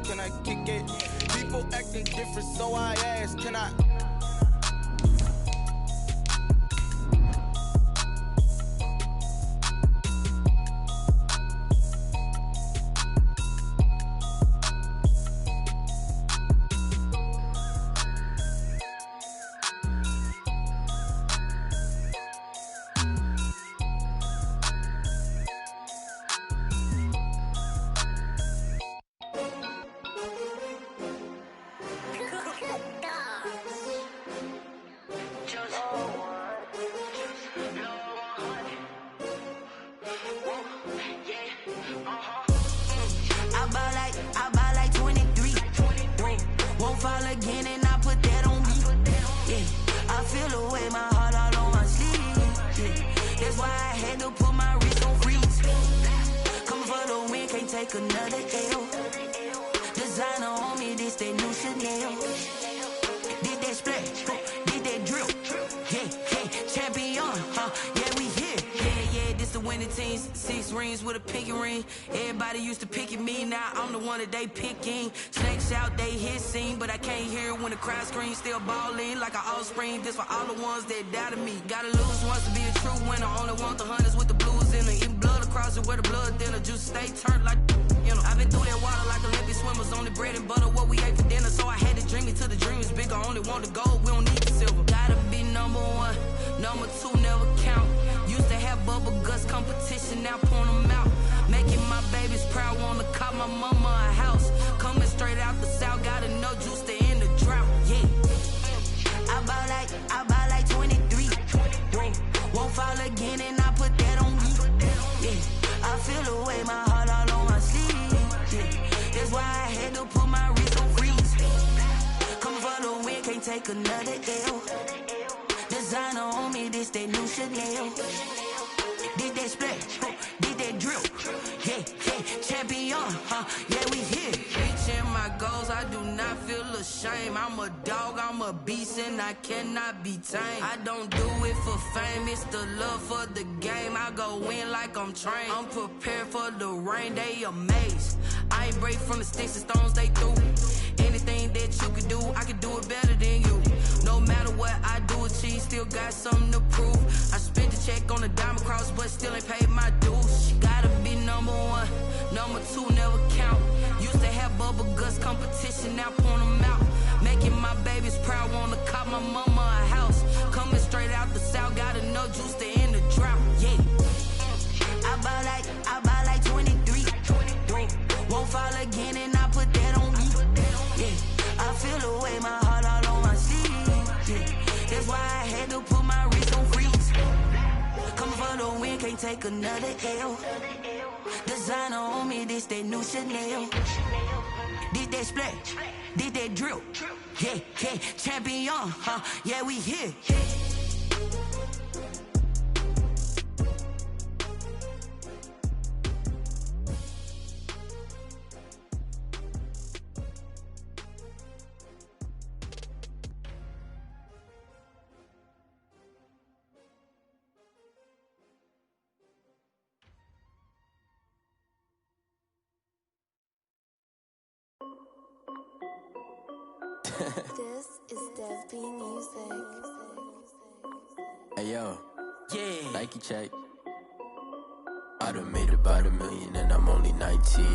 can I kick it? People acting different, so I ask, can I? They picking, snakes out, they hissing, but I can't hear it when the crowd screams. Still balling like an offspring. This for all the ones that doubted me. Gotta lose once to be a true winner. Only want the hunters with the blues in it. Eating blood across it where the blood thinner. Juice stay turned like, you know. I've been through that water like Olympic swimmers. Only bread and butter what we ate for dinner. So I had to dream it till the dream is bigger. Only want the gold, we don't need the silver. Gotta be number one, number two never count. Used to have bubble guts competition, now point them out. Making my babies proud, wanna call my mama a house. Coming straight out the south, gotta know juice to end the drought, yeah. I bought like 23. Won't fall again and I put that on me, yeah. I feel the way, my heart all on my sleeve, yeah. That's why I had to put my wrist on freeze. Come for the win, can't take another L. Designer on me, this that new Chanel. Did that splash, did that drill, yeah, champion, yeah, we here. Reaching my goals, I do not feel ashamed. I'm a dog, I'm a beast, and I cannot be tamed. I don't do it for fame, it's the love for the game. I go in like I'm trained. I'm prepared for the rain, they amazed. I ain't break from the sticks and stones they threw. Anything that you can do, I can do it better than you. No matter what I do achieve, still got something to prove. I spent the check on the diamond cross, but still ain't paid my dues. Gotta be number one, number two never count. Used to have bubble guts competition, now point them out. Making my babies proud, wanna call my mama a house. Coming straight out the south, gotta know juice to end the drought, yeah. I bought like 23. Won't fall again and I put that on me, yeah. I feel the way, my heart all on my sleeve, yeah. That's why I had to put my wrist on freeze. Coming for the win, can't take another L. Designer on me, this that new Chanel. Did that splash, did that drill, yeah, champion, yeah, we here. This is Dev B Music. Hey yo, Yeah. Nike check. I done made about $1 million and I'm only 19.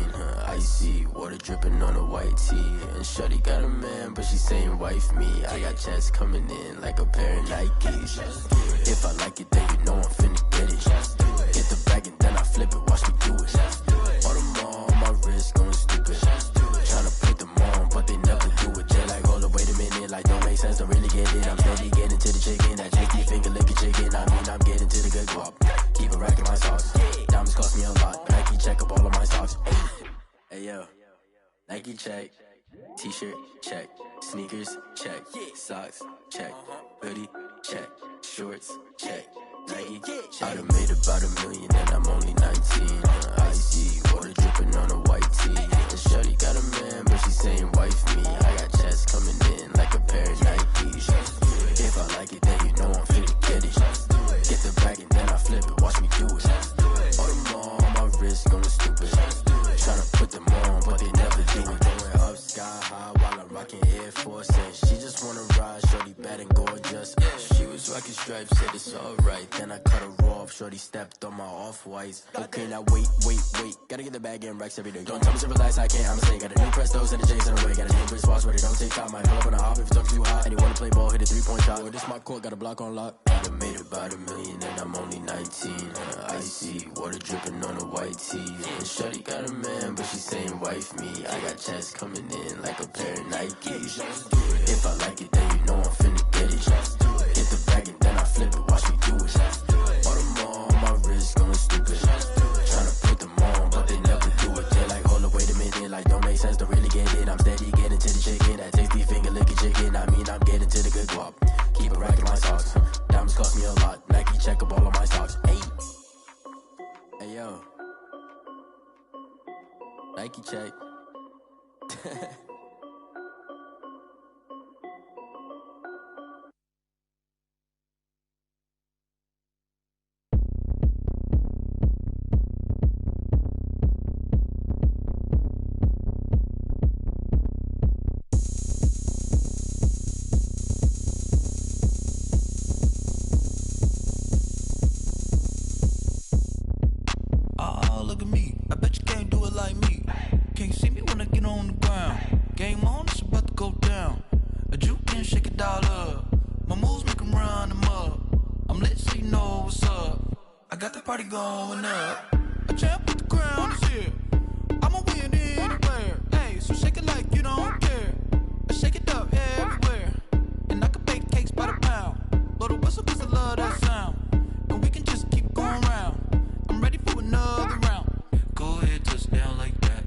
Icy water dripping on a white tee. And shorty got a man, but she saying wife me. I got checks coming in like a pair of Nikes. If I like it, then you know I'm finna get it. Get the bag and then I flip it, watch me do it. All them on my wrist going stupid. Tryna put them on, but they never do it. They're like, hold up, wait a minute, like don't make sense, don't really get it. I'm steady getting to the chicken, that chicky finger licking chicken. I mean, I'm getting to the good guap. Keep a rack in my sauce. Diamonds cost me a lot. Nike check up all of my socks. Hey yo, Nike check. T-shirt check. Sneakers check. Socks check. Hoodie check. Shorts check. Nike I done made about $1 million and I'm only 19. Icy water dripping on a white tee. And shorty got a man, but she saying wife me. I got checks coming in like a pair of Nikes. If I like it, then you know I'm finna get it. Get the bag and then I flip it, watch me do it. All them on my wrist going stupid. Tryna put them on, but they never do it. stripes, said it's alright. Then I cut her off, shorty stepped on my off-whites. Okay, now wait. Gotta get the bag in racks every day. Don't tell me to relax, I can't, I'ma say. Got a new Prestos and the J's in the way. Got a new Chris Foss, ready, don't take time. Might pull up on a hop if it's talking too hot. And you wanna play ball, hit a 3-point shot. Or this my court, got a block on lock. I done made about $1 million and I'm only 19. Icy, water dripping on a white tee. And shorty got a man, but she saying wife me. I got checks coming in like a pair of Nikes. If I like it, then you know I'm finna get it. Hit the bag and then I flip it, watch me do it. All my wrist going stupid. Tryna put them on, but they never do it. They're like, hold up, wait a minute, like don't make sense, don't really get it. I'm steady getting to the chicken, that tasty finger licking chicken. I mean, I'm getting to the good guap. Keep a rack in my socks. Diamonds cost me a lot. Nike check up all of my stocks. Hey yo, Nike check. Look at me, I bet you can't do it like me. Can't see me when I get on the ground. Game on, it's about to go down. A juke and shake it all up. My moves make them run them up. I'm lit so you know what's up. I got the party going up. A champ with the crown is here. I'ma win anywhere. Hey, so shake it like you don't care. I shake it up everywhere. And I can bake cakes by the pound. Blow the whistle cause I love that sound. And we can just keep going round. I'm ready for another round. Go ahead, touchdown like that.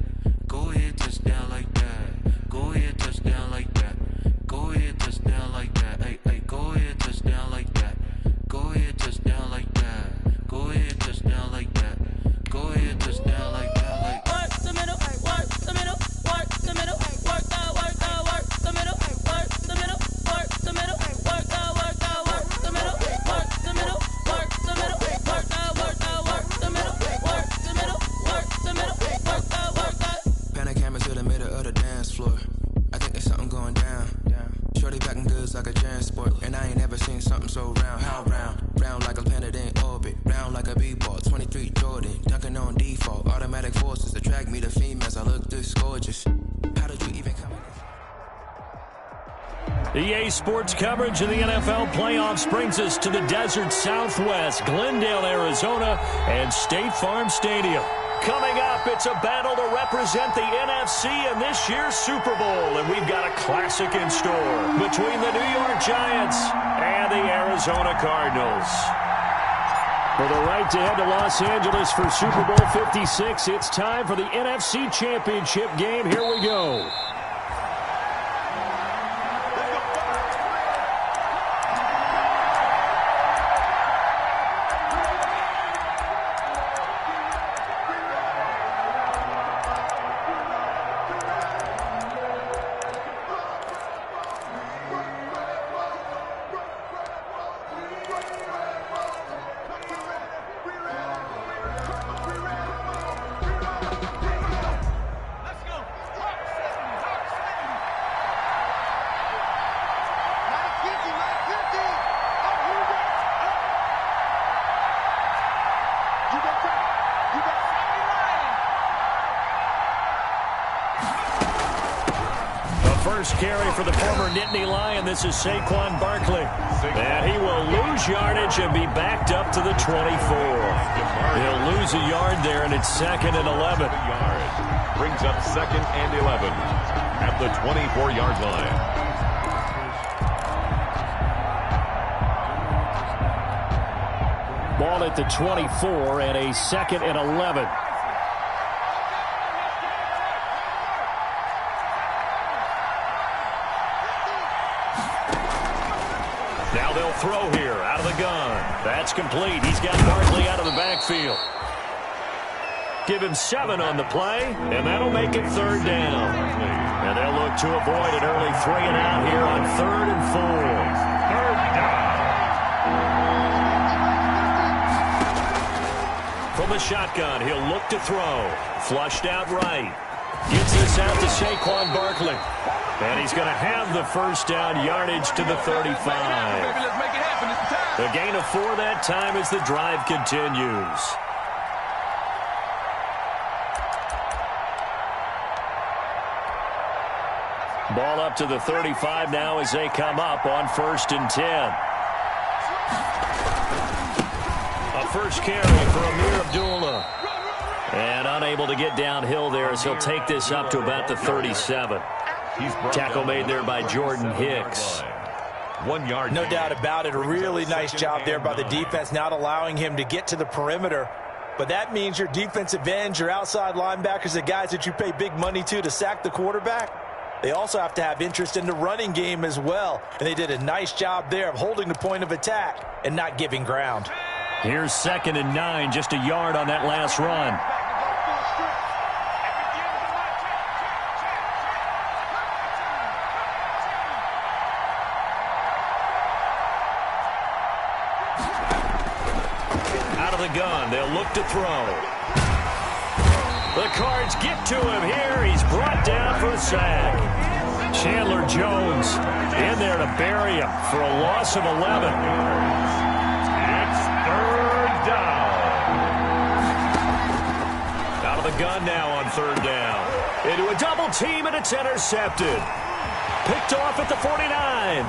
Go ahead, touchdown like that. Go ahead, touchdown like that. Go ahead, touchdown like that. Hey, go ahead, touchdown like that. Go ahead, touchdown like that. Go ahead, touchdown like that. Go ahead, touchdown like that. Work the middle, work the middle, work the middle, work the middle, work the middle, work the middle, work the middle, work the middle, work the middle, work the middle, work the middle, work the middle, work the Panic camera to the middle of the dance floor. I think there's something going down. Shorty packing goods like a transport, and I ain't never seen something so round. How round? Round like a planet in orbit, round like a b-ball. 23 Jordan, dunking on default. Automatic forces attract me to females. I look this gorgeous. How did you even come? EA Sports coverage of the NFL playoffs brings us to the desert Southwest, Glendale, Arizona, and State Farm Stadium. Coming up, it's a battle to represent the NFC in this year's Super Bowl, and we've got a classic in store between the New York Giants and the Arizona Cardinals. For the right to head to Los Angeles for Super Bowl 56, it's time for the NFC Championship game. Here we go. First carry for the former Nittany Lion. This is Saquon Barkley. And he will lose yardage and be backed up to the 24. He'll lose a yard there, and it's 2nd and 11. Brings up 2nd and 11 at the 24-yard line. Ball at the 24 and a 2nd and 11. Now they'll throw here out of the gun. That's complete. He's got Barkley out of the backfield. Give him 7 on the play, and that'll make it 3rd down. And they'll look to avoid an early 3 and out here on 3rd and 4. 3rd down. From the shotgun, he'll look to throw. Flushed out right. Gets this out to Saquon Barkley. And he's going to have the first down, yardage to the 35. The gain of 4 that time as the drive continues. Ball up to the 35 now as they come up on 1st and 10. A first carry for Amir Abdullah. And unable to get downhill there as he'll take this up to about the 37. Tackle made there by Jordan Hicks. 1 yard. No doubt about it. A really nice job there by the defense, not allowing him to get to the perimeter. But that means your defensive ends, your outside linebackers, the guys that you pay big money to sack the quarterback, they also have to have interest in the running game as well. And they did a nice job there of holding the point of attack and not giving ground. Here's 2nd and 9, just a yard on that last run. Out of the gun, they'll look to throw. The Cards get to him here. He's brought down for a sack. Chandler Jones in there to bury him for a loss of 11. It's 3rd down. Out of the gun now on 3rd down. Into a double team, and it's intercepted. Picked off at the 49.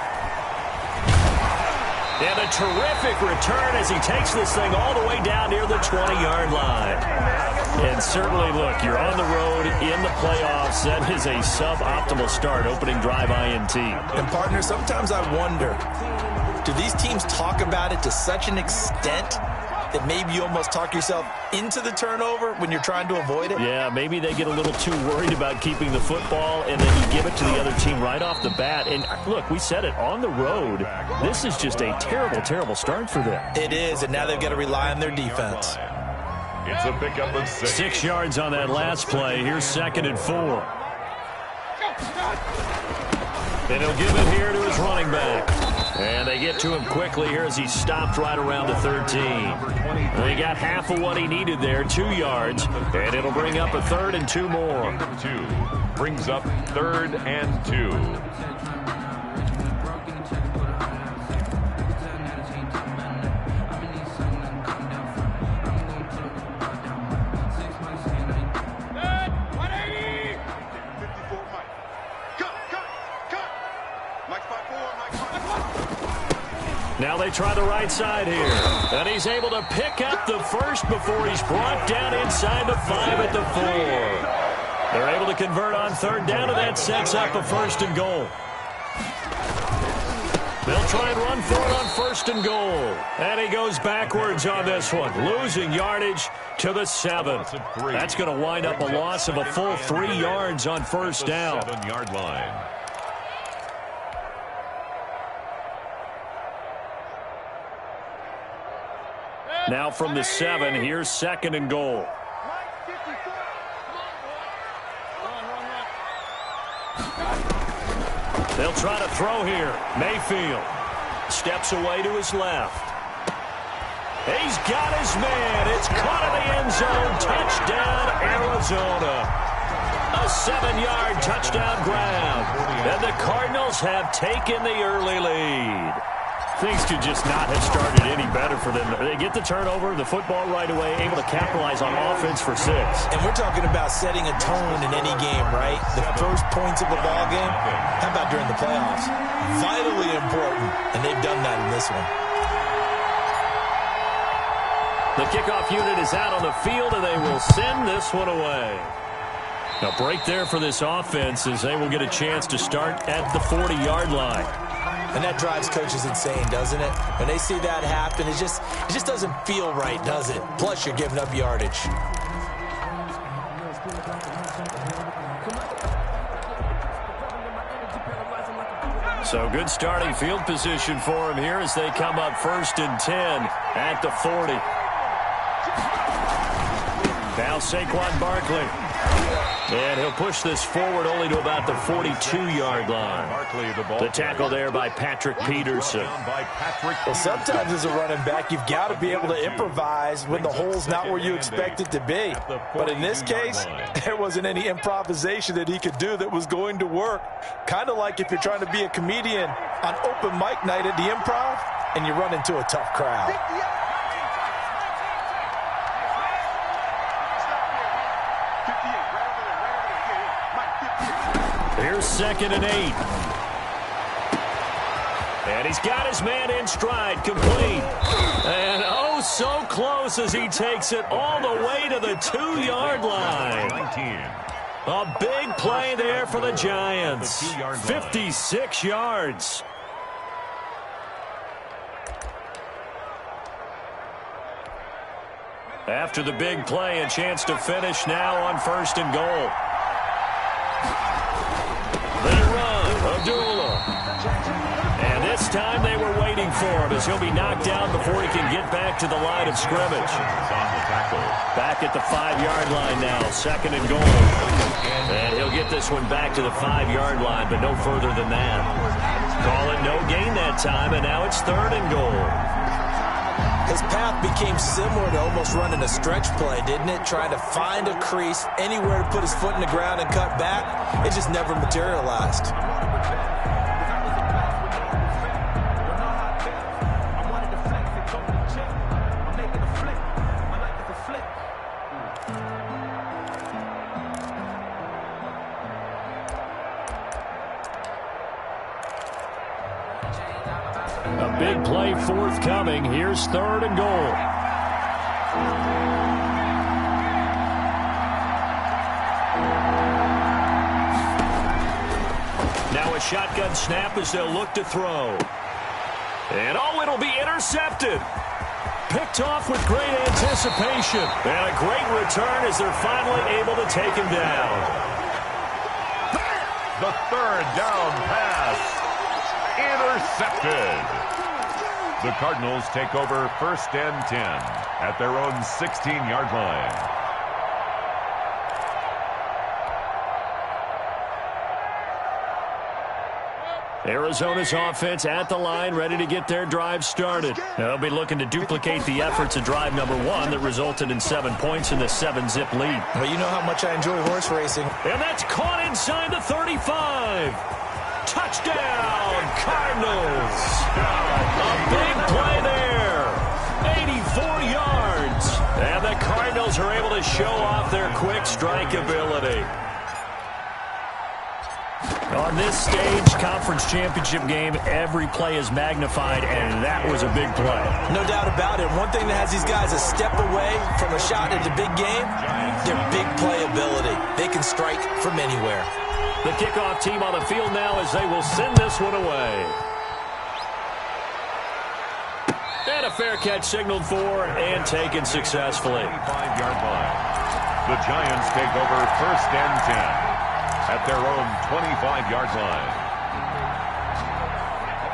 And a terrific return as he takes this thing all the way down near the 20-yard line. And certainly, look, you're on the road in the playoffs. That is a suboptimal start, opening drive INT. And, partner, sometimes I wonder, do these teams talk about it to such an extent that maybe you almost talk yourself into the turnover when you're trying to avoid it? Yeah, maybe they get a little too worried about keeping the football, and then you give it to the other team right off the bat. And, look, we said it, on the road, this is just a terrible, terrible start for them. It is, and now they've got to rely on their defense. It's a pickup of 6. 6 yards on that last play. Here's 2nd and 4. And he'll give it here to his running back. And they get to him quickly here as he stopped right around the 13. They got half of what he needed there, 2 yards. And it'll bring up a 3rd and 2 more. 2 brings up 3rd and 2. Now they try the right side here. And he's able to pick up the first before he's brought down inside the 5 at the 4. They're able to convert on 3rd down, and that sets up a 1st and goal. They'll try and run for it on 1st and goal. And he goes backwards on this one, losing yardage to the 7. That's going to wind up a loss of a full 3 yards on 1st down. 7-yard line. Now from the 7, here's 2nd and goal. They'll try to throw here. Mayfield steps away to his left. He's got his man. It's caught in the end zone. Touchdown, Arizona. A 7-yard touchdown grab. And the Cardinals have taken the early lead. Things could just not have started any better for them. They get the turnover, the football right away, able to capitalize on offense for 6. And we're talking about setting a tone in any game, right? The first points of the ball game. How about during the playoffs? Vitally important, and they've done that in this one. The kickoff unit is out on the field, and they will send this one away. A break there for this offense as they will get a chance to start at the 40-yard line. And that drives coaches insane, doesn't it? When they see that happen, it just doesn't feel right, does it? Plus, you're giving up yardage. So good starting field position for him here as they come up 1st and 10 at the 40. Now Saquon Barkley. And he'll push this forward only to about the 42-yard line. The tackle there by Patrick Peterson. Well, sometimes as a running back, you've got to be able to improvise when the hole's not where you expect it to be. But in this case, there wasn't any improvisation that he could do that was going to work. Kind of like if you're trying to be a comedian on open mic night at the Improv, and you run into a tough crowd. Here's 2nd and 8. And he's got his man in stride, complete. And oh, so close as he takes it all the way to the 2-yard line. 19. A big play there for the Giants. 56 yards. After the big play, a chance to finish now on 1st and goal. They run, Abdullah. And this time they were waiting for him as he'll be knocked down before he can get back to the line of scrimmage. Back at the 5-yard line now, 2nd and goal. And he'll get this one back to the 5-yard line, but no further than that. Call it no gain that time, and now it's 3rd and goal. His path became similar to almost running a stretch play, didn't it? Trying to find a crease, anywhere to put his foot in the ground and cut back. It just never materialized. A big play forthcoming. Here's 3rd and goal. Now a shotgun snap as they'll look to throw. And oh, it'll be intercepted. Picked off with great anticipation. And a great return as they're finally able to take him down. The 3rd down pass. Intercepted. The Cardinals take over 1st and 10 at their own 16-yard line. Arizona's offense at the line, ready to get their drive started. They'll be looking to duplicate the efforts of drive number 1 that resulted in 7 points in the 7-zip lead. Well, you know how much I enjoy horse racing. And that's caught inside the 35. Touchdown, Cardinals. A big play there. 84 yards. And the Cardinals are able to show off their quick strike ability. On this stage, conference championship game, every play is magnified, and that was a big play. No doubt about it. One thing that has these guys a step away from a shot at the big game, their big play ability. They can strike from anywhere. The kickoff team on the field now as they will send this one away. And a fair catch signaled for and taken successfully. 5-yard line. The Giants take over 1st and 10 at their own 25-yard line.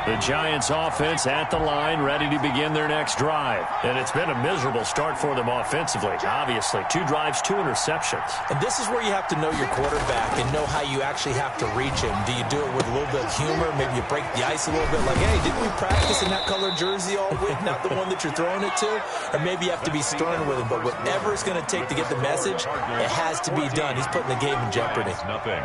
The Giants offense at the line, ready to begin their next drive. And it's been a miserable start for them offensively, obviously. 2 drives, 2 interceptions. And this is where you have to know your quarterback and know how you actually have to reach him. Do you do it with a little bit of humor? Maybe you break the ice a little bit, like, hey, didn't we practice in that colored jersey all week? Not the one that you're throwing it to? Or maybe you have to be stern with him. But whatever it's going to take to get the message, it has to be done. He's putting the game in jeopardy. Nothing.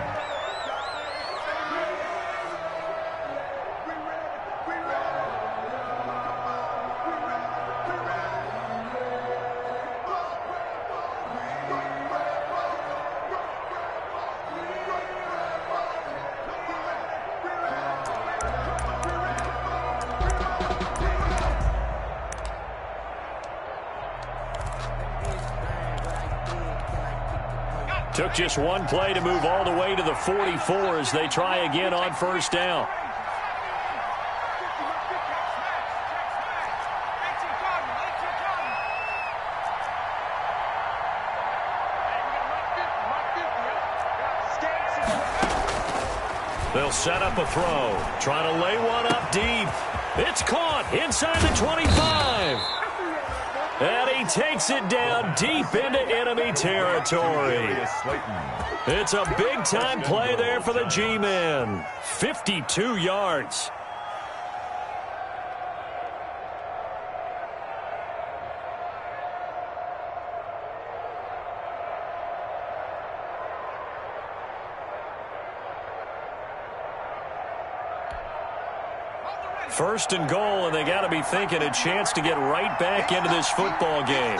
Took just one play to move all the way to the 44 as they try again on 1st down. They'll set up a throw. Trying to lay one up deep. It's caught inside the 25. And he takes it down deep into enemy territory. It's a big-time play there for the G-Men. 52 yards. First and goal, and they got to be thinking a chance to get right back into this football game.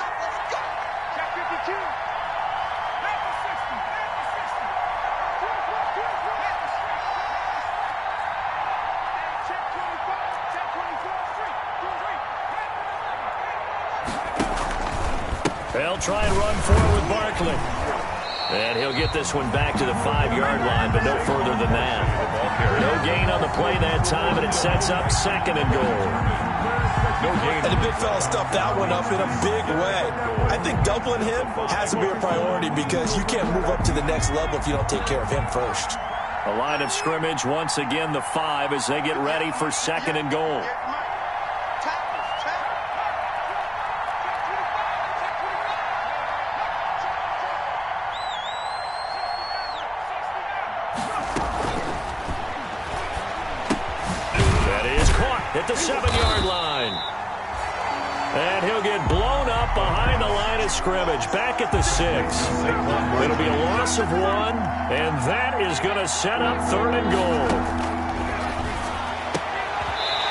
They'll try and run forward with Barkley. And he'll get this one back to the 5-yard line, but no further than that. No gain on the play that time, and it sets up second and goal. No gain. And the big fella stuffed that one up in a big way. I think doubling him has to be a priority because you can't move up to the next level if you don't take care of him first. A line of scrimmage, once again the 5 as they get ready for second and goal. At the 7-yard line. And he'll get blown up behind the line of scrimmage. Back at the 6. It'll be a loss of 1, and that is going to set up third and goal.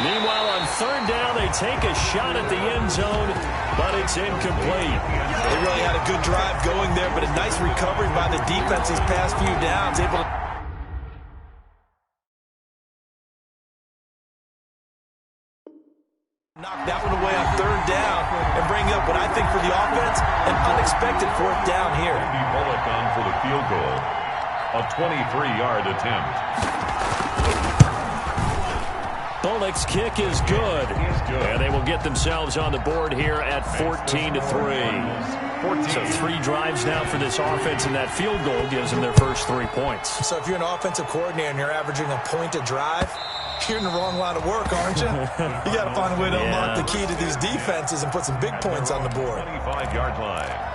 Meanwhile, on third down, they take a shot at the end zone, but it's incomplete. They really had a good drive going there, but a nice recovery by the defense these past few downs. Able to knock that one away on third down and bring up what I think for the offense, an unexpected fourth down here. Bullock on for the field goal. A 23-yard attempt. Bullock's kick is good. And they will get themselves on the board here at 14-3. So 3 drives now for this offense, and that field goal gives them their first 3 points. So if you're an offensive coordinator and you're averaging a point a drive, you're in the wrong line of work, aren't you? You got to find a way to unlock the key to these defenses and put some big points on the board. 25-yard line.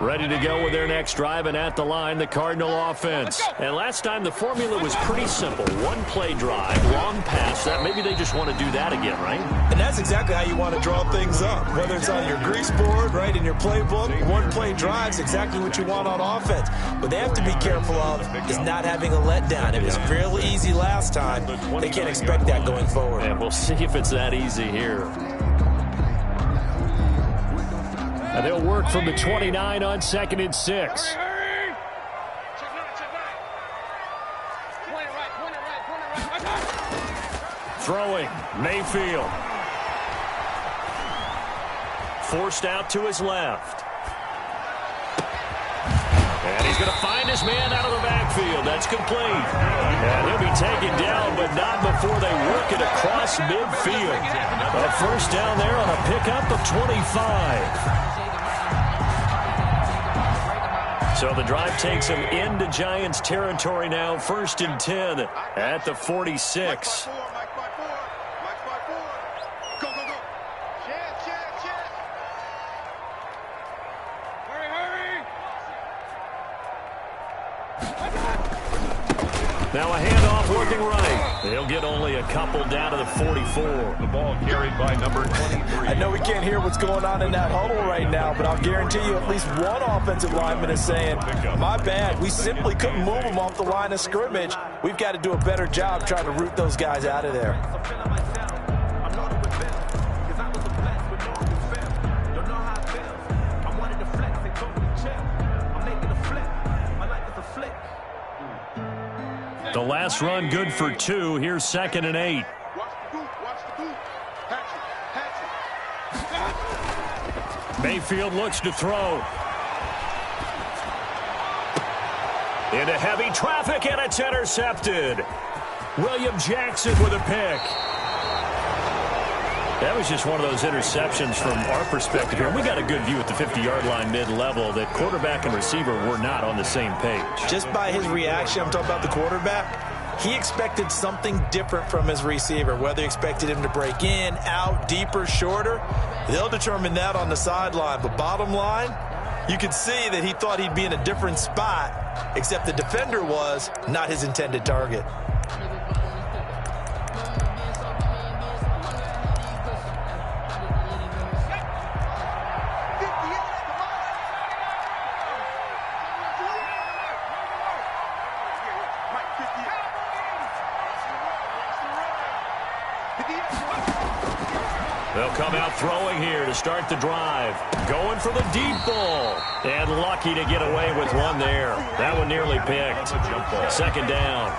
Ready to go with their next drive, and at the line, the Cardinal offense. And last time, the formula was pretty simple. 1-play drive, long pass. That maybe they just want to do that again, right? And that's exactly how you want to draw things up. Whether it's on your grease board, right, in your playbook, 1-play drive's exactly what you want on offense. What they have to be careful of is not having a letdown. It was fairly easy last time. They can't expect that going forward. And we'll see if it's that easy here. And they'll work from the 29 on 2nd and 6. Throwing, Mayfield. Forced out to his left. And he's going to find his man out of the backfield. That's complete. And he'll be taken down, but not before they work it across midfield. A first down there on a pickup of 25. So the drive takes them into Giants territory now. 1st and 10 at the 46. Now a handoff working right. They'll get only a couple down to the 44. The ball carried by number 23. I know we can't hear what's going on in that huddle right now, but I'll guarantee you at least one offensive lineman is saying, my bad, we simply couldn't move them off the line of scrimmage. We've got to do a better job trying to root those guys out of there. The last run good for 2. Here's 2nd and 8. Mayfield looks to throw. Into heavy traffic, and it's intercepted. William Jackson with a pick. That was just one of those interceptions from our perspective here. We got a good view at the 50-yard line mid-level that quarterback and receiver were not on the same page. Just by his reaction, I'm talking about the quarterback, he expected something different from his receiver, whether he expected him to break in, out, deeper, shorter. They'll determine that on the sideline. But bottom line, you could see that he thought he'd be in a different spot, except the defender was not his intended target. They'll come out throwing here to start the drive. Going for the deep ball. And lucky to get away with one there. That one nearly picked. Second down.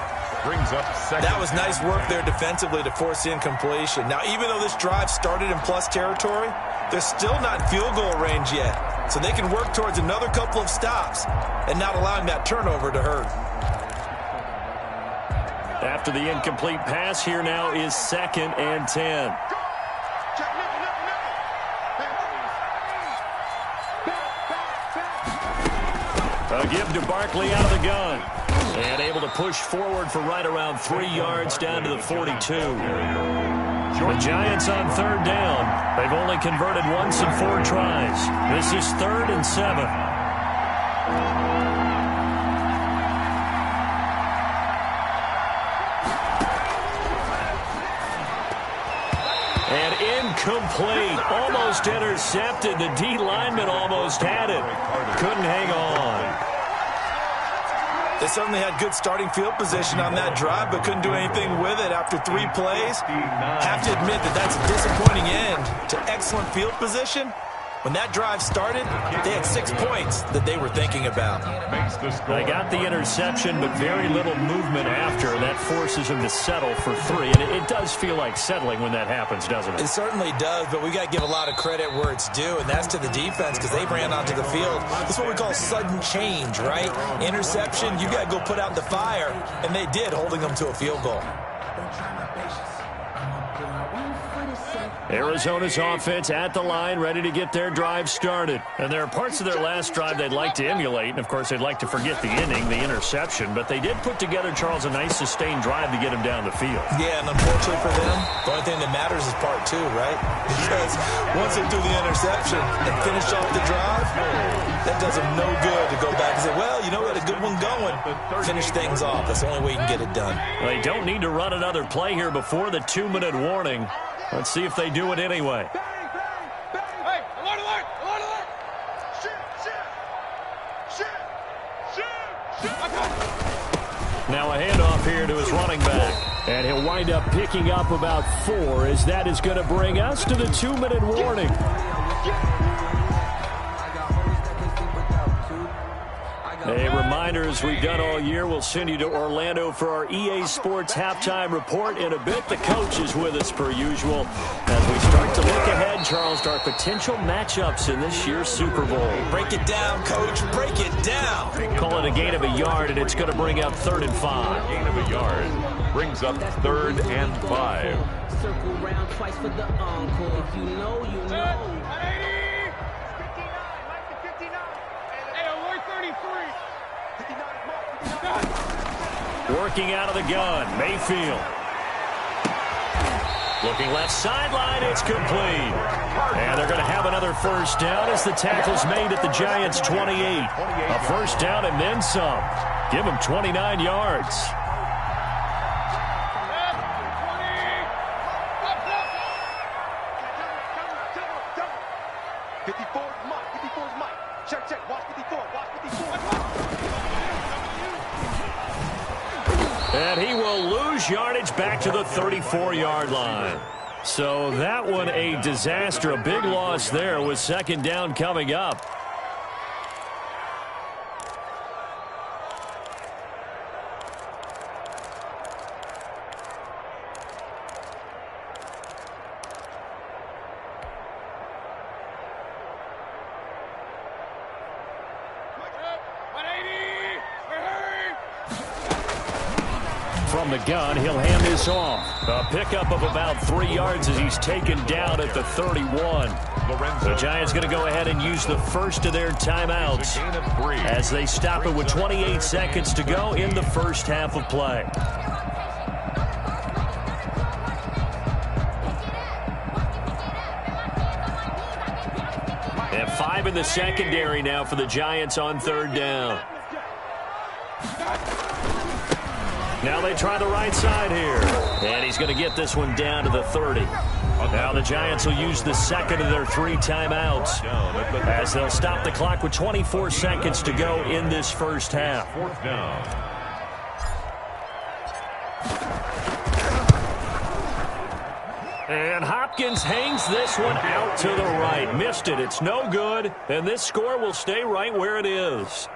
Brings up second. That was nice work there defensively to force the incompletion. Now, even though this drive started in plus territory, they're still not field goal range yet. So they can work towards another couple of stops and not allowing that turnover to hurt. After the incomplete pass, here now is 2nd and 10. A give to Barkley out of the gun. And able to push forward for right around 3 yards down to the 42. The Giants on 3rd down. They've only converted once in 4 tries. This is 3rd and 7. And incomplete. Almost intercepted. The D lineman almost had it. Couldn't hang on. They certainly had good starting field position on that drive, but couldn't do anything with it after 3 plays. Have to admit that that's a disappointing end to excellent field position. When that drive started, they had 6 points that they were thinking about. They got the interception, but very little movement after, and that forces them to settle for 3. And it does feel like settling when that happens, doesn't it? It certainly does, but we got to give a lot of credit where it's due, and that's to the defense because they ran onto the field. That's what we call sudden change, right? Interception, you got to go put out the fire, and they did, holding them to a field goal. Arizona's offense at the line, ready to get their drive started. And there are parts of their last drive they'd like to emulate. And, of course, they'd like to forget the inning, the interception. But they did put together, Charles, a nice sustained drive to get him down the field. Yeah, and unfortunately for them, the only thing that matters is part 2, right? Because once they do the interception and finish off the drive, that does them no good to go back and say, well, you know, we had a good one going. Finish things off. That's the only way you can get it done. They don't need to run another play here before the 2-minute warning. Let's see if they do it anyway. Hey, alert, alert, alert, alert. Shoot. Now a handoff here to his running back. And he'll wind up picking up about 4 as that is going to bring us to the 2-minute warning. A reminder, as we've done all year, we'll send you to Orlando for our EA Sports halftime report. In a bit, the coach is with us per usual as we start to look ahead, Charles, to our potential matchups in this year's Super Bowl. Break it down, Coach. Break it down. Call it a gain of a yard, and it's going to bring up 3rd and 5. Gain of a yard brings up 3rd and 5. Circle round twice for the encore. If you know, you know. Working out of the gun, Mayfield. Looking left sideline, it's complete. And they're going to have another first down as the tackle's made at the Giants' 28. A first down and then some. Give them 29 yards. And he will lose yardage back to the 34-yard line. So that one a disaster, a big loss there with 2nd down coming up. From the gun, he'll hand this off. A pickup of about 3 yards as he's taken down at the 31. The Giants going to go ahead and use the first of their timeouts as they stop it with 28 seconds to go in the first half of play. And 5 in the secondary now for the Giants on 3rd down. Now they try the right side here. And he's going to get this one down to the 30. Now the Giants will use the second of their 3 timeouts as they'll stop the clock with 24 seconds to go in this first half. 4th down. And Hopkins hangs this one out to the right. Missed it. It's no good. And this score will stay right where it is.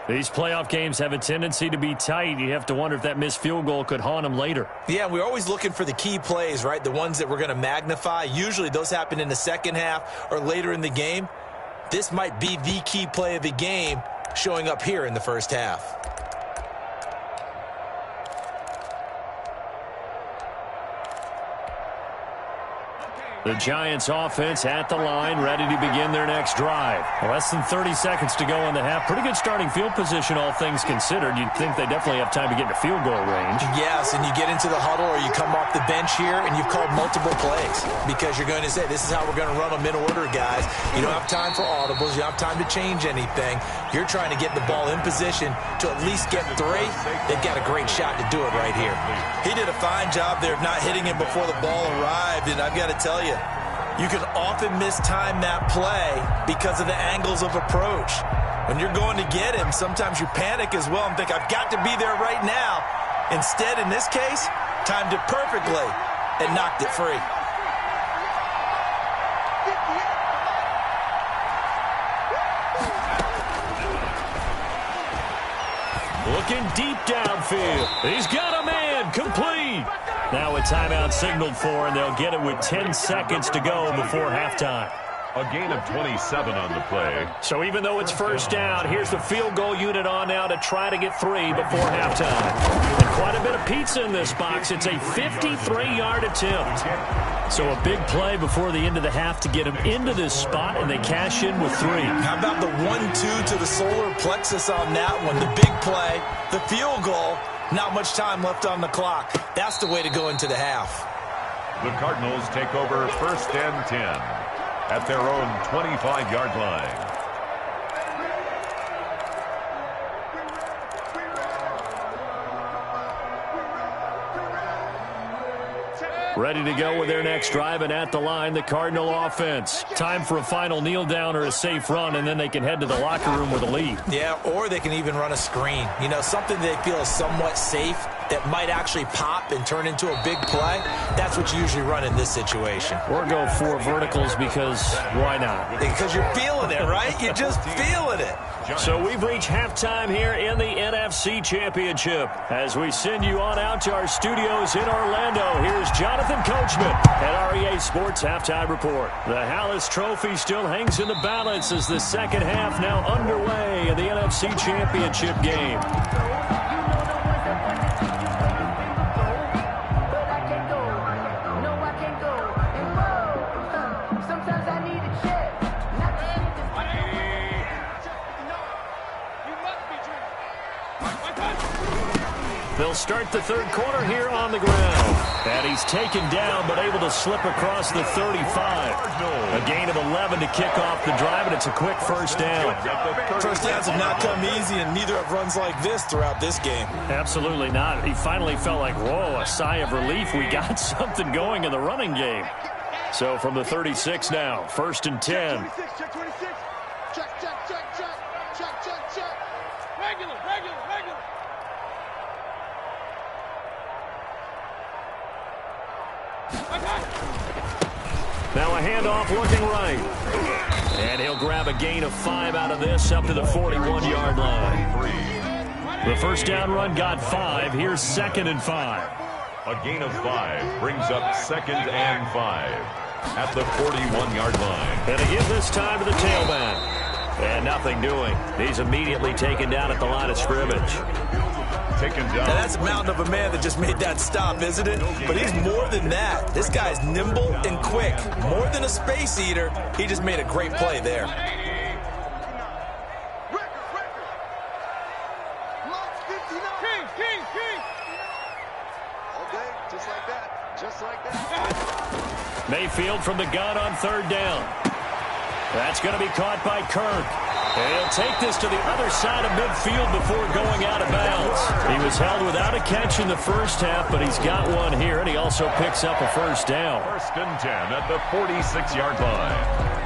These playoff games have a tendency to be tight. You have to wonder if that missed field goal could haunt them later. Yeah, we're always looking for the key plays, right? The ones that we're going to magnify. Usually those happen in the second half or later in the game. This might be the key play of the game showing up here in the first half. The Giants offense at the line, ready to begin their next drive. Less than 30 seconds to go in the half. Pretty good starting field position, all things considered. You'd think they definitely have time to get to field goal range. Yes, and you get into the huddle or you come off the bench here and you've called multiple plays because you're going to say, this is how we're going to run them in order, guys. You don't have time for audibles. You don't have time to change anything. You're trying to get the ball in position to at least get 3. They've got a great shot to do it right here. He did a fine job there of not hitting him before the ball arrived, and I've got to tell you, you can often mistime that play because of the angles of approach. When you're going to get him, sometimes you panic as well and think, I've got to be there right now. Instead, in this case, timed it perfectly and knocked it free. Looking deep downfield. He's got a man. Complete. Now a timeout signaled for, and they'll get it with 10 seconds to go before halftime. A gain of 27 on the play. So even though it's first down, here's the field goal unit on now to try to get 3 before halftime. And quite a bit of pizza in this box. It's a 53-yard attempt. So a big play before the end of the half to get them into this spot, and they cash in with 3. How about the 1-2 to the solar plexus on that one? The big play, the field goal, not much time left on the clock. That's the way to go into the half. The Cardinals take over first and 10 at their own 25-yard line. Ready to go with their next drive, and at the line, the Cardinal offense. Time for a final kneel down or a safe run, and then they can head to the locker room with a lead. Yeah, or they can even run a screen. You know, something they feel is somewhat safe that might actually pop and turn into a big play. That's what you usually run in this situation. Or go 4 verticals because why not? Because you're feeling it, right? You're just feeling it. So we've reached halftime here in the NFC Championship. As we send you on out to our studios in Orlando, here's Jonathan Coachman at REA Sports Halftime Report. The Hallis Trophy still hangs in the balance as the second half now underway in the NFC Championship game. They'll start the third quarter here on the ground. And he's taken down, but able to slip across the 35. A gain of 11 to kick off the drive, and it's a quick first down. First downs have not come easy, and neither have runs like this throughout this game. Absolutely not. He finally felt like, whoa, a sigh of relief. We got something going in the running game. So from the 36 now, first and 10. 26, check 26. Check. Regular. Now a handoff looking right. And he'll grab a gain of 5 out of this up to the 41-yard line. The first down run got 5. Here's second and 5. A gain of 5 brings up second and 5 at the 41-yard line. And a give this time to the tailback. And nothing doing. He's immediately taken down at the line of scrimmage. Taken down. Now that's a mountain of a man that just made that stop, isn't it? But he's more than that. This guy's nimble and quick. More than a space eater. He just made a great play there. Mayfield from the gun on third down. That's going to be caught by Kirk. And he'll take this to the other side of midfield before going out of bounds. He was held without a catch in the first half, but he's got one here, and he also picks up a first down. First and 10 at the 46-yard line.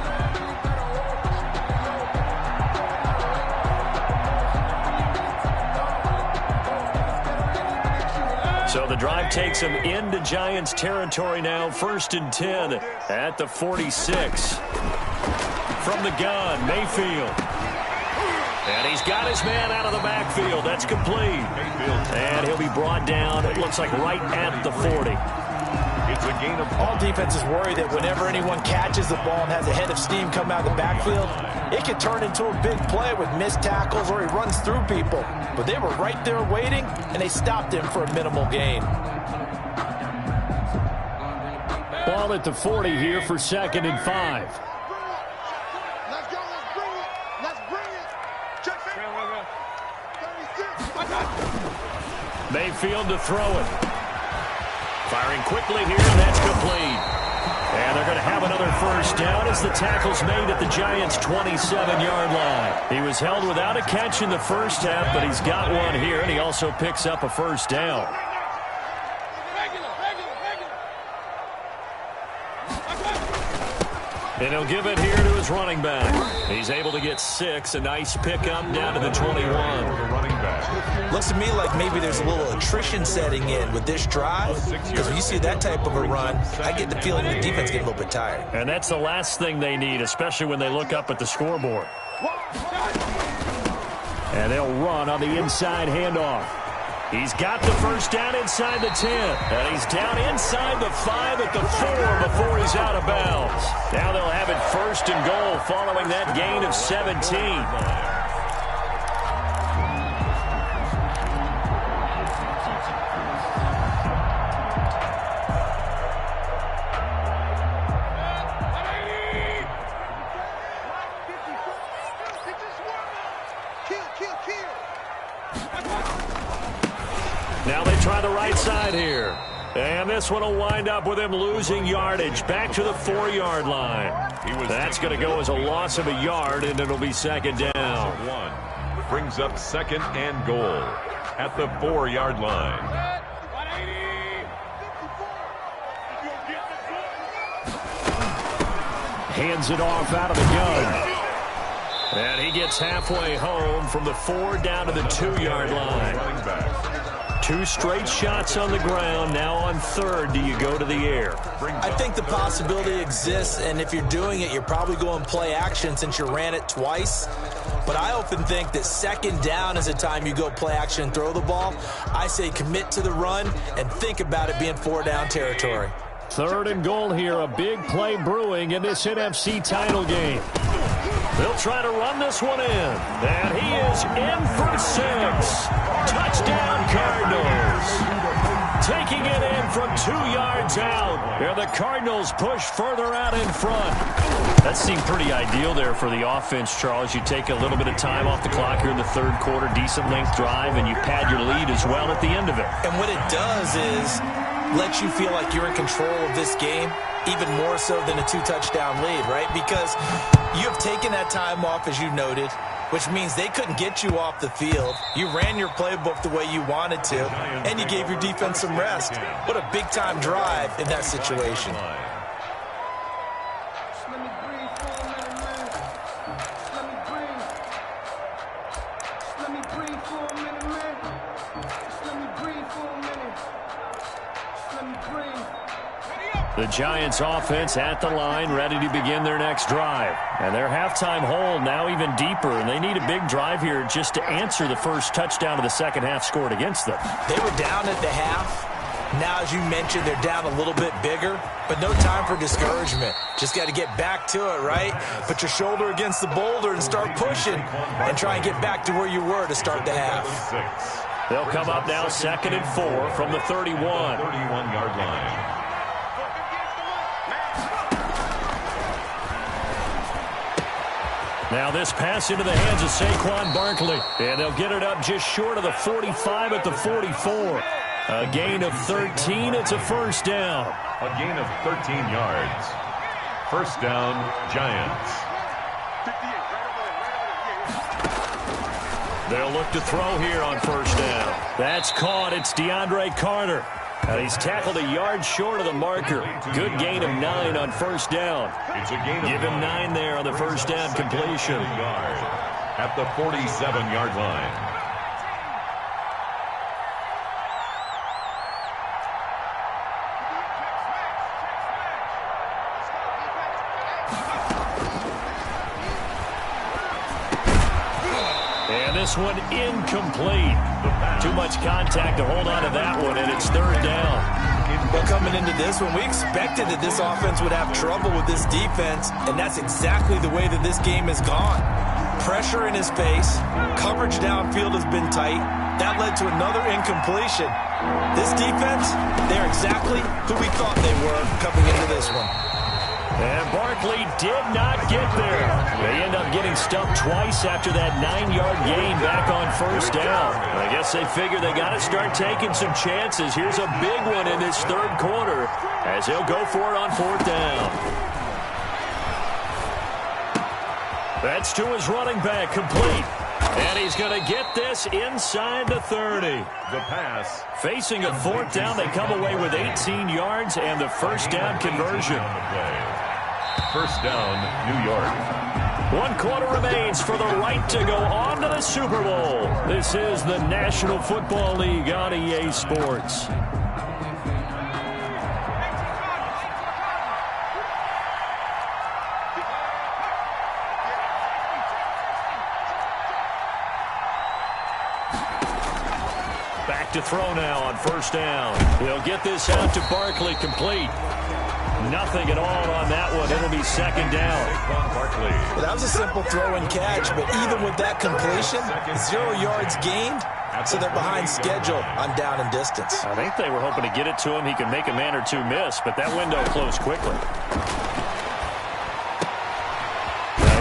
So the drive takes them into Giants territory now. 1st and 10 at the 46. From the gun, Mayfield. And he's got his man out of the backfield. That's complete. And he'll be brought down, it looks like, right at the 40. It's a gain of all defenses worry that whenever anyone catches the ball and has a head of steam come out of the backfield, it can turn into a big play with missed tackles or he runs through people. But they were right there waiting, and they stopped him for a minimal gain. Ball at the 40 here for 2nd and 5. Let's go, let's bring it. Let's bring it. Check it. 36. Mayfield to throw it. Firing quickly here, and that's complete. And they're going to have another first down as the tackle's made at the Giants' 27-yard line. He was held without a catch in the first half, but he's got one here, and he also picks up a first down. And he'll give it here to his running back. He's able to get 6. A nice pickup down to the 21. Looks to me like maybe there's a little attrition setting in with this drive. Because when you see that type of a run, I get the feeling the defense getting a little bit tired. And that's the last thing they need, especially when they look up at the scoreboard. And they'll run on the inside handoff. He's got the first down inside the 10. And he's down inside the 5 at the 4 before he's out of bounds. Now they'll have it 1st and goal following that gain of 17. Now they try the right side here. And this one will wind up with him losing yardage back to the 4-yard line. That's going to go as a loss of a yard, and it'll be 2nd down. Brings up 2nd and goal at the 4-yard line. Hands it off out of the gun. And he gets halfway home from the 4 down to the 2-yard line. 2 straight shots on the ground. Now on 3rd, do you go to the air? I think the possibility exists, and if you're doing it, you're probably going play action since you ran it twice. But I often think that 2nd down is the time you go play action and throw the ball. I say commit to the run and think about it being 4-down territory. 3rd and goal here. A big play brewing in this NFC title game. They'll try to run this one in. And he is in for 6. Touchdown, Cardinals. Taking it in from 2 yards out. And the Cardinals push further out in front. That seemed pretty ideal there for the offense, Charles. You take a little bit of time off the clock here in the 3rd quarter, decent length drive, and you pad your lead as well at the end of it. And what it does is let you feel like you're in control of this game, even more so than a 2-touchdown lead, right? Because you have taken that time off, as you noted, which means they couldn't get you off the field. You ran your playbook the way you wanted to, and you gave your defense some rest. What a big-time drive in that situation. The Giants offense at the line, ready to begin their next drive. And their halftime hole now even deeper, and they need a big drive here just to answer the first touchdown of the second half scored against them. They were down at the half. Now, as you mentioned, they're down a little bit bigger, but no time for discouragement. Just got to get back to it, right? Put your shoulder against the boulder and start pushing and try and get back to where you were to start the half. They'll come up now 2nd and 4 from the 31. 31-yard line. Now this pass into the hands of Saquon Barkley. And they'll get it up just short of the 45 at the 44. A gain of 13. It's a first down. A gain of 13 yards. First down, Giants. They'll look to throw here on first down. That's caught. It's DeAndre Carter. And he's tackled a yard short of the marker. Good gain of 9 on first down. It's a gain of Give him 9 there on the first down completion. At the 47-yard line. this one incomplete. Too much contact to hold on to that one, and it's third down. Well, coming into this one, we expected that this offense would have trouble with this defense, and that's exactly the way that this game has gone. Pressure in his face, coverage downfield has been tight. That led to another incompletion. This defense, they're exactly who we thought they were coming into this one. And Barkley did not get there. They end up getting stuffed twice after that 9-yard gain back on first down. I guess they figure they got to start taking some chances. Here's a big one in this third quarter as he'll go for it on fourth down. That's to his running back, complete. And he's going to get this inside the 30. The pass. Facing a fourth down, they come away with 18 yards and the first down conversion. First down, New York. 1 quarter remains for the right to go on to the Super Bowl. This is the National Football League on EA Sports. Back to throw now on first down. He'll get this out to Barkley, complete. Nothing at all on that one. It'll be second down. Well, that was a simple throw and catch, but even with that completion, 0 yards gained, so they're behind schedule on down and distance. I think they were hoping to get it to him. He could make a man or two miss, but that window closed quickly.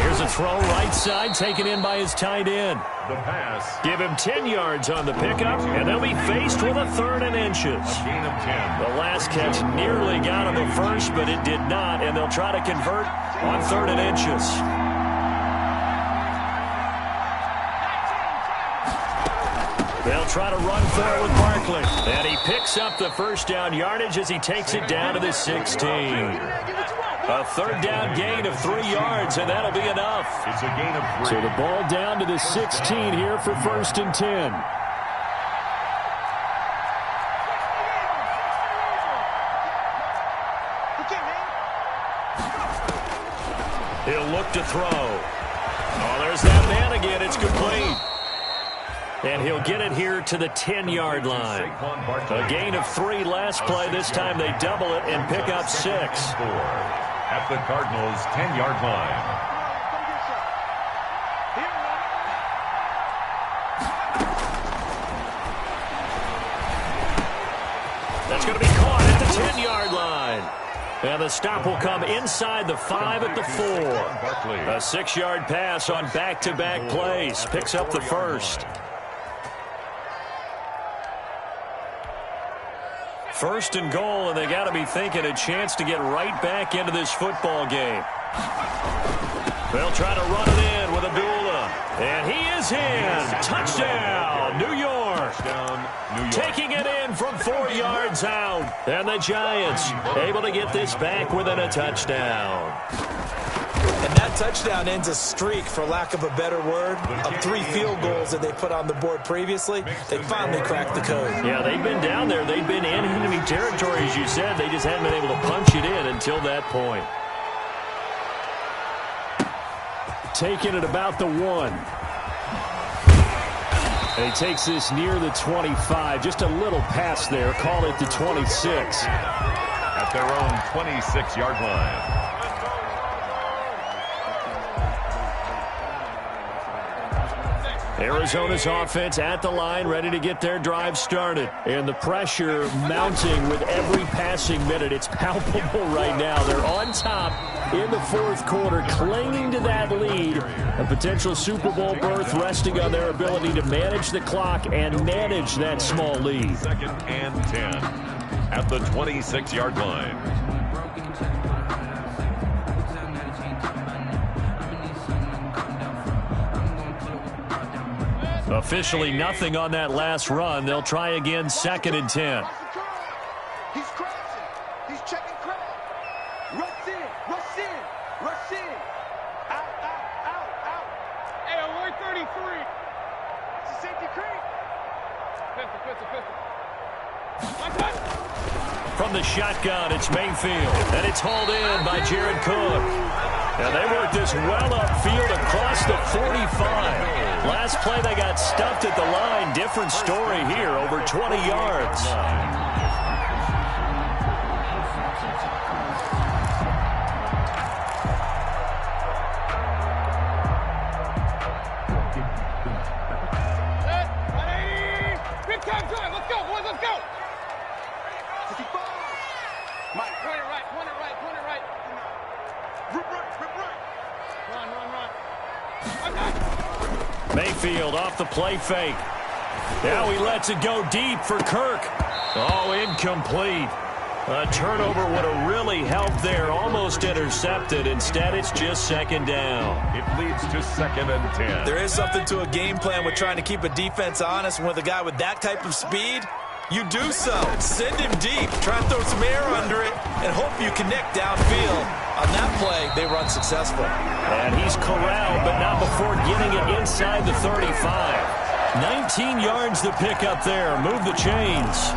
Here's a throw right side, taken in by his tight end. The pass. Give him 10 yards on the pickup, and they'll be faced with a 3rd and inches. A gain of 10. The last catch nearly got him at first, but it did not, and they'll try to convert on 3rd and inches. They'll try to run for it with Barkley. And he picks up the first down yardage as he takes it down to the 16. A 3rd down gain of 3 yards, and that'll be enough. It's a gain of 3. So the ball down to the 16 here for 1st and 10. He'll look to throw. Oh, there's that man again. It's complete. And he'll get it here to the 10-yard line. A gain of 3 last play. This time they double it and pick up 6. At the Cardinals' 10-yard line. That's going to be caught at the 10-yard line. And the stop will come inside the 5 at the 4. A 6-yard pass on back-to-back plays. Picks up the first. 1st and goal, and they got to be thinking a chance to get right back into this football game. They'll try to run it in with Abdullah. And he is in. Touchdown, New York. Taking it in from 4 yards out. And the Giants able to get this back within a touchdown. And that touchdown ends a streak, for lack of a better word, of 3 field goals that they put on the board previously. They finally cracked the code. Yeah, they've been down there. They've been in enemy territory, as you said. They just hadn't been able to punch it in until that point. Taking it about the 1. And he takes this near the 25. Just a little pass there. Call it the 26. At their own 26-yard line. Arizona's offense at the line, ready to get their drive started. And the pressure mounting with every passing minute. It's palpable right now. They're on top in the 4th quarter, clinging to that lead. A potential Super Bowl berth resting on their ability to manage the clock and manage that small lead. 2nd and 10 at the 26-yard line. Officially nothing on that last run. They'll try again, 2nd and 10. He's crossing. He's checking crowd. Rush in. Rush in. Rush in. Out, out, out, out. Hey, alert 33. It's a safety creek. Pistol. From the shotgun, it's Mayfield. And it's hauled in by Jared Cook. And they work this well upfield across the 45. Last play, they got stuffed at the line. Different story here, over 20 yards. Big time drive. Let's go, boys. Let's go. 55. Mike, point it right. Point it right. Point it right. Rip right. Rip right. Run, run, run. Mayfield off the play fake. Now he lets it go deep for Kirk. Oh, incomplete. A turnover would have really helped there. Almost intercepted. Instead, it's just second down. It leads to 2nd and 10. There is something to a game plan with trying to keep a defense honest. And with a guy with that type of speed, you do so. Send him deep. Try and throw some air under it and hope you connect downfield. On that play, they run successful. And he's corralled, but not before getting it inside the 35. 19 yards to pick up there. Move the chains.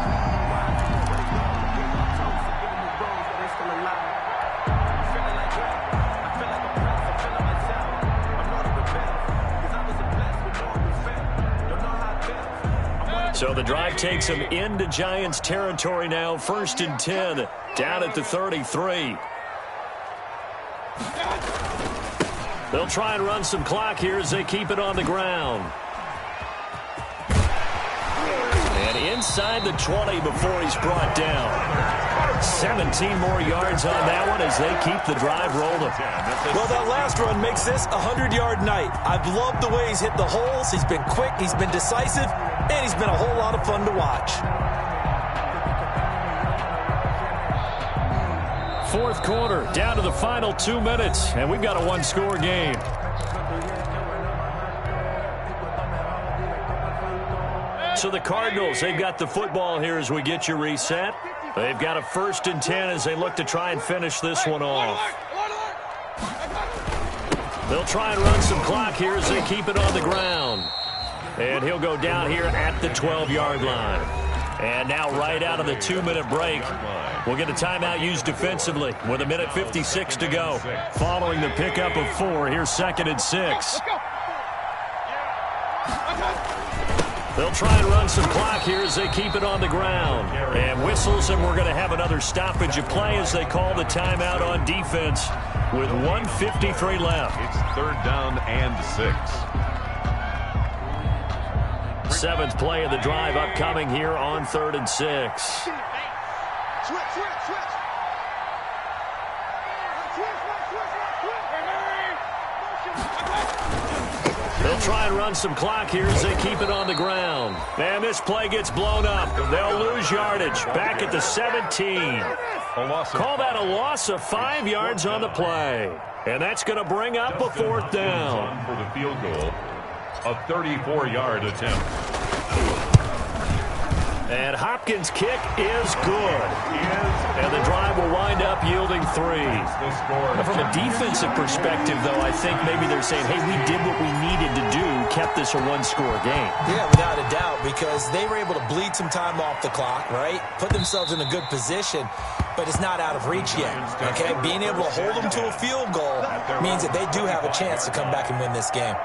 So the drive takes him into Giants territory now. 1st and 10, down at the 33. They'll try and run some clock here as they keep it on the ground. And inside the 20 before he's brought down. 17 more yards on that one as they keep the drive rolling. Well, that last run makes this a 100-yard night. I've loved the way he's hit the holes. He's been quick, he's been decisive, and he's been a whole lot of fun to watch. 4th quarter, down to the final 2 minutes, and we've got a one-score game. So the Cardinals, they've got the football here as we get you reset. They've got a 1st and 10 as they look to try and finish this one off. They'll try and run some clock here as they keep it on the ground. And he'll go down here at the 12-yard line. And now right out of the 2-minute break, we'll get a timeout used defensively with 1:56 to go. Following the pickup of 4, here's 2nd and 6. They'll try and run some clock here as they keep it on the ground. And whistles, and we're going to have another stoppage of play as they call the timeout on defense with 1:53 left. It's 3rd down and 6. 7th play of the drive upcoming here on 3rd and 6. Switch. They'll try and run some clock here as they keep it on the ground. And this play gets blown up. They'll lose yardage. Back at the 17. Call that a loss of 5 yards on the play. And that's going to bring up a 4th down. For the field goal, a 34-yard attempt. And Hopkins' kick is good. And the drive will wind up yielding 3. Now, from a defensive perspective, though, I think maybe they're saying, hey, we did what we needed to do, kept this a one-score game. Yeah, without a doubt, because they were able to bleed some time off the clock, right? Put themselves in a good position, but it's not out of reach yet, okay? Being able to hold them to a field goal means that they do have a chance to come back and win this game.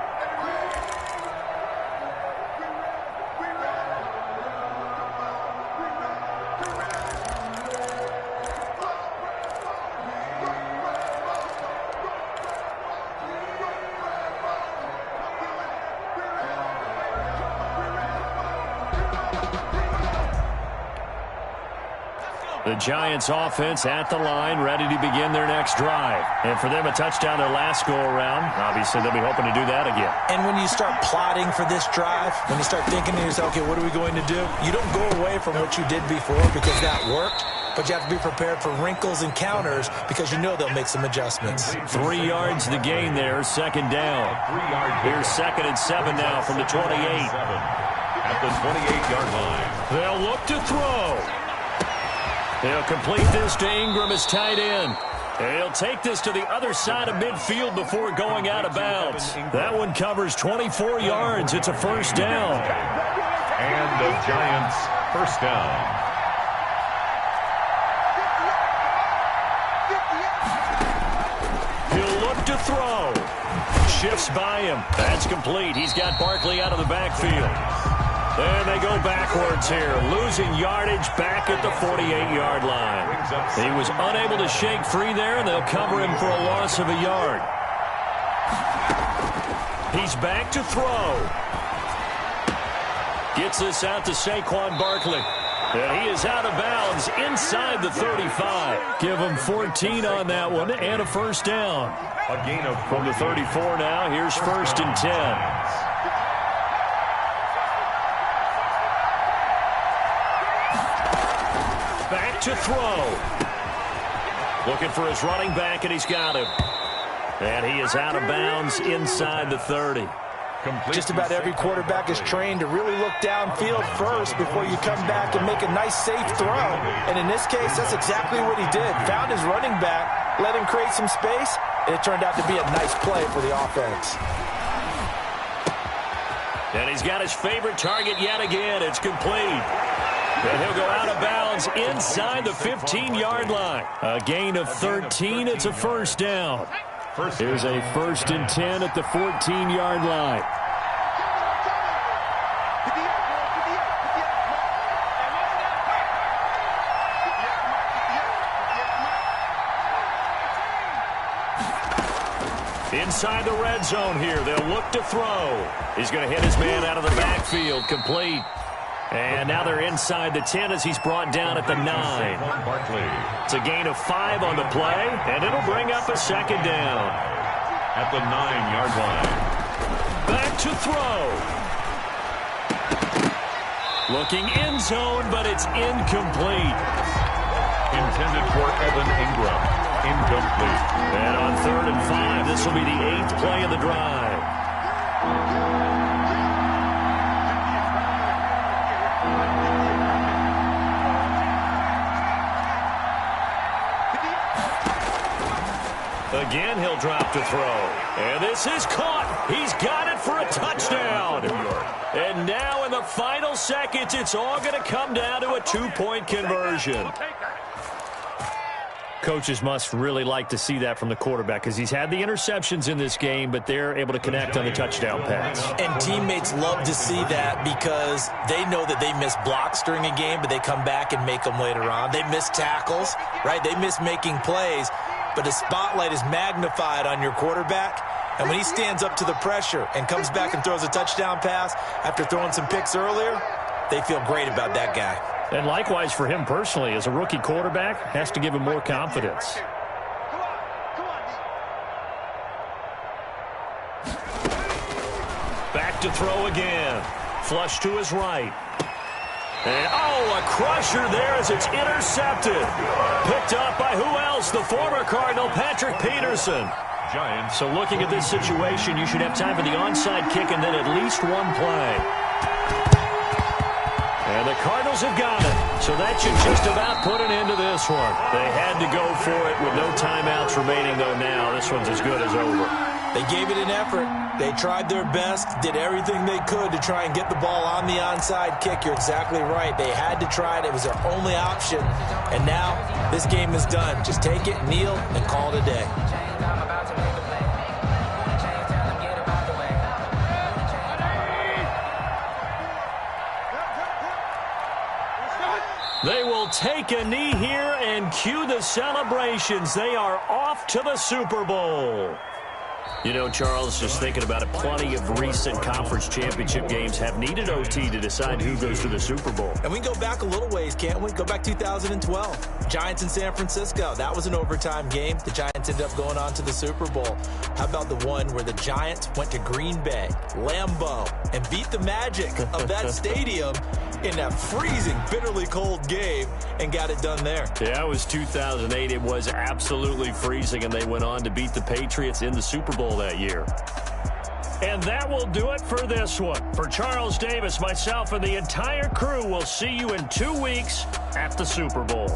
The Giants offense at the line, ready to begin their next drive. And for them, a touchdown their last go-around. Obviously, they'll be hoping to do that again. And when you start plotting for this drive, when you start thinking to yourself, okay, what are we going to do? You don't go away from what you did before because that worked, but you have to be prepared for wrinkles and counters because you know they'll make some adjustments. 3 yards to gain there, 2nd down. Here's 2nd and 7 now from the 28. At the 28-yard line. They'll look to throw. He'll complete this to Ingram as tight end. And he'll take this to the other side of midfield before going out of bounds. That one covers 24 yards. It's a 1st down. And the Giants' 1st down. He'll look to throw. shifts by him. That's complete. He's got Barkley out of the backfield. And they go backwards here, losing yardage back at the 48-yard line. He was unable to shake free there, and they'll cover him for a loss of a yard. He's back to throw. Gets this out to Saquon Barkley. And he is out of bounds inside the 35. Give him 14 on that one and a first down. A gain of from the 34 now. Here's 1st and 10. Back to throw. Looking for his running back, and he's got him. And he is out of bounds inside the 30. Just about every quarterback is trained to really look downfield first before you come back and make a nice, safe throw. And in this case, that's exactly what he did. Found his running back, let him create some space, and it turned out to be a nice play for the offense. And he's got his favorite target yet again. It's complete. And he'll go out of bounds inside the 15-yard line. A gain of 13. It's a first down. Here's a 1st and 10 at the 14-yard line. Inside the red zone here. They'll look to throw. He's going to hit his man out of the backfield. Complete. And now they're inside the 10 as he's brought down at the 9. It's a gain of 5 on the play, and it'll bring up a second down. At the 9-yard line. Back to throw. Looking end zone, but it's incomplete. Intended for Evan Ingram. Incomplete. And on 3rd and 5, this will be the 8th play of the drive. Again, he'll drop to throw. And this is caught. He's got it for a touchdown. And now in the final seconds, it's all going to come down to a 2-point conversion. Coaches must really like to see that from the quarterback because he's had the interceptions in this game, but they're able to connect on the touchdown pass. And teammates love to see that because they know that they miss blocks during a game, but they come back and make them later on. They miss tackles, right? They miss making plays, but the spotlight is magnified on your quarterback. And when he stands up to the pressure and comes back and throws a touchdown pass after throwing some picks earlier, they feel great about that guy. And likewise for him personally, as a rookie quarterback, has to give him more confidence. Back to throw again. Flush to his right. And, oh, a crusher there as it's intercepted. Picked up by who else? The former Cardinal, Patrick Peterson. Giants. So looking at this situation, you should have time for the onside kick and then at least one play. And the Cardinals have got it. So that should just about put an end to this one. They had to go for it with no timeouts remaining, though now. This one's as good as over. They gave it an effort. They tried their best, did everything they could to try and get the ball on the onside kick. You're exactly right. They had to try it. It was their only option. And now this game is done. Just take it, kneel, and call it a day. They will take a knee here and cue the celebrations. They are off to the Super Bowl. You know, Charles, just thinking about it, plenty of recent conference championship games have needed OT to decide who goes to the Super Bowl. And we can go back a little ways, can't we? Go back 2012. Giants in San Francisco. That was an overtime game. The Giants ended up going on to the Super Bowl. How about the one where the Giants went to Green Bay, Lambeau, and beat the Magic of that stadium in that freezing, bitterly cold game and got it done there? Yeah, it was 2008. It was absolutely freezing, and they went on to beat the Patriots in the Super Bowl that year. And that will do it for this one. For Charles Davis, myself, and the entire crew, we'll see you in 2 weeks at the Super Bowl.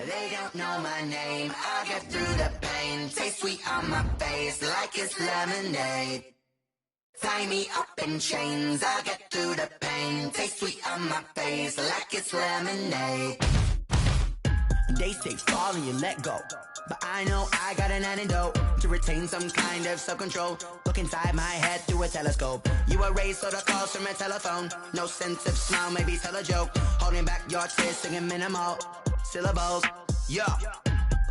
They don't know my name, I get through the pain. Taste sweet on my face like it's lemonade. Tie me up in chains, I get through the pain. Taste sweet on my face like it's lemonade. They say fall and you let go, but I know I got an antidote to retain some kind of self-control. Look inside my head through a telescope. You erase all the calls from a telephone. No sense of smile, maybe tell a joke. Holding back your tears, singing minimal syllables. Yeah,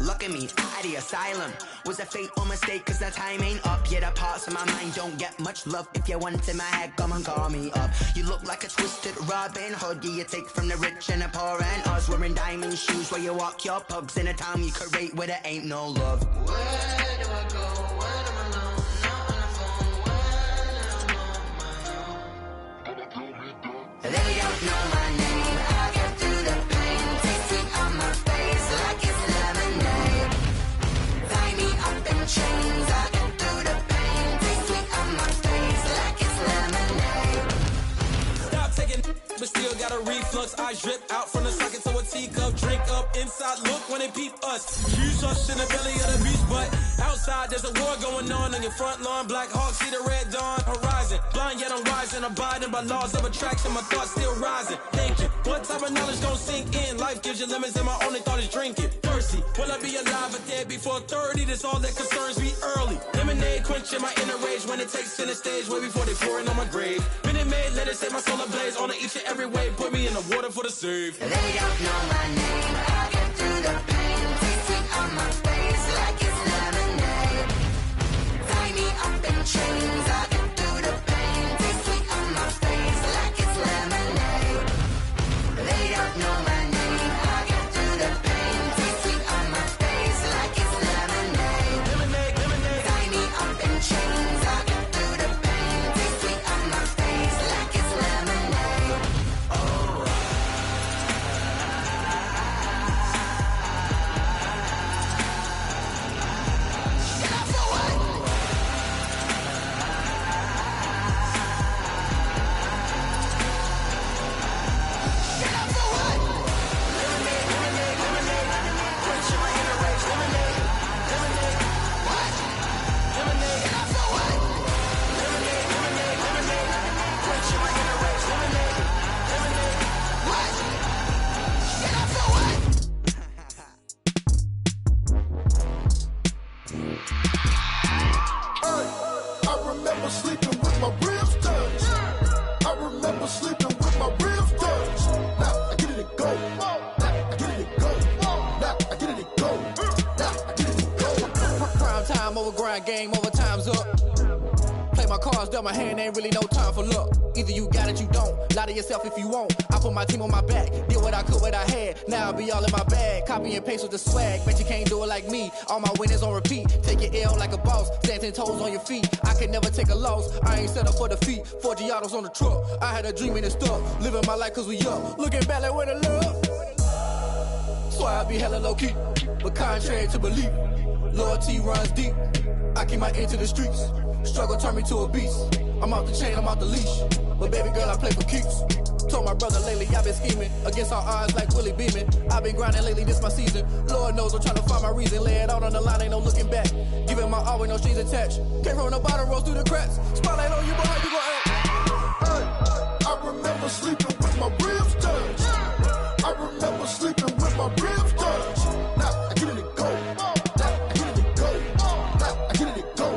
look at me, out of the asylum. Was a fate or mistake, cause the time ain't up. Yet the parts of my mind don't get much love. If you want in my head, come and call me up. You look like a twisted Robin Hood. You take from the rich and the poor and us. Wearing diamond shoes where you walk your pugs. In a town you create where there ain't no love. Where do I go when I'm alone? Not on the phone when I'm on my own. They don't know my name, I get through the pain. Taste sweet on my face like it's lemonade. Tie me up in chains, I get through the pain. Taste sweet on my face like it's lemonade. Stop taking, but still got a reflux. Eyes drip out from the socket to a teacup. Drink up inside, look when they peep us. Use us in the belly of the beast, but outside there's a war going on your front lawn. Black Hawk, see the red dawn horizon. Blind yet I'm wise and abiding by laws of attraction. My thoughts still rising. Thinking, what type of knowledge gon' sink in? Life gives you limits and my only thought is drinking. Thirsty, will I be alive or dead before 30? That's all that concerns me early. Lemonade quenching my inner rage when it takes center stage way before they pour it on my grave. Minute Maid, let it set my soul ablaze on each and every way. Put me in the water for the save. They don't know my name, I get through the pain. Taste sweet on my face like it's lemonade. Tie me up in chains, I get through the pain. Taste sweet on my face like it's lemonade. They don't know my name, I get through the pain. Taste sweet on my face like it's lemonade. Lemonade, lemonade. Tie me up in chains, I get through the pain. Taste sweet on my face like it's lemonade. Oh. I remember sleeping with my ribs touched. I remember sleeping with my ribs touched. Now I get it and go. Now I get it and go. Now I get it and go. Now I get it and go. Prime time over grind game, over time's up. Play my cards, dealt my hand, ain't really no time for luck. Either you got it, you don't. Lie to yourself if you won't. I put my team on my back, did what I could, what I had. Now I be all in my bag, copy and paste with the swag. Bet you can't do it like me. All my winners on repeat. Take your L like a boss, stand 10 toes on your feet. I can never take a loss. I ain't set up for defeat. 4 Giottos on the truck. I had a dream and it stuck. Living my life cause we up. Looking back like where the love. So I be hella low key, but contrary to belief, loyalty runs deep. I keep my ear to the streets. Struggle turned me to a beast. I'm off the chain, I'm off the leash. But baby girl, I play for keeps. Told my brother lately, I've been scheming against all odds like Willie Beeman. I've been grinding lately, this my season. Lord knows I'm trying to find my reason. Lay it out on the line, ain't no looking back. Giving my all with no strings attached. Came from the bottom, rose through the cracks. Spotlight on you, boy, how you gon' act? I remember sleeping with my ribs touched. I remember sleeping with my ribs touched. Now I get it and go. Now I get it and go. Now I get it and go.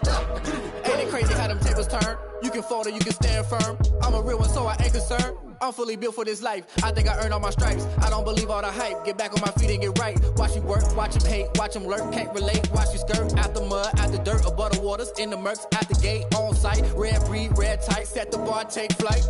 Now I get it and go. Ain't it crazy how them tables turn? You can fold or you can stand firm. I'm a real one, so I ain't concerned. I'm fully built for this life. I think I earned all my stripes. I don't believe all the hype. Get back on my feet and get right. Watch you work, watch him hate, watch him lurk. Can't relate, watch you skirt. Out the mud, out the dirt, above the waters, in the murks, out the gate, on site. Red breed, red tight, set the bar, take flight.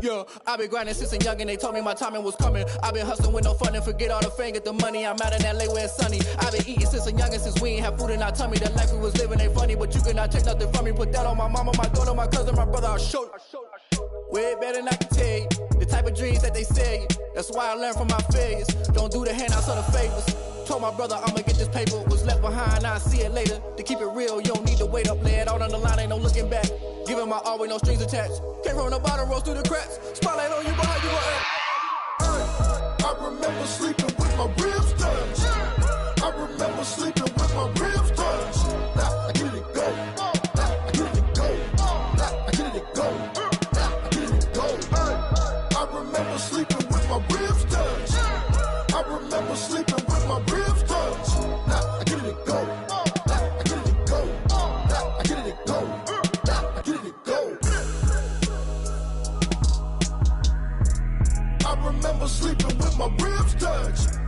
Yeah, I been grinding since a youngin', they told me my timing was coming. I been hustling with no fun and forget all the fame, get the money. I'm out in LA where it's sunny. I been eating since a youngin', since we ain't have food in our tummy. The life we was living ain't funny, but you cannot take nothing from me. Put that on my mama, my daughter, my cousin, my brother, I'll show you. Way better than I can tell you. The type of dreams that they sell you. That's why I learned from my failures. Don't do the handouts or the favors. Told my brother I'ma get this paper. Was left behind, I'll see it later. To keep it real, you don't need to wait up. Lay it out on the line, ain't no looking back. Giving my all with no strings attached. Came from the bottom, rose through the cracks. Spotlight on you, but how you gon' act? I remember sleeping with my ribs touched. remember sleeping with my ribs touched. I remember sleeping with my ribs touched. Now I get it and go. Now I get it and go. Now I get it and go. Now I get it and go. I remember sleeping with my ribs touched.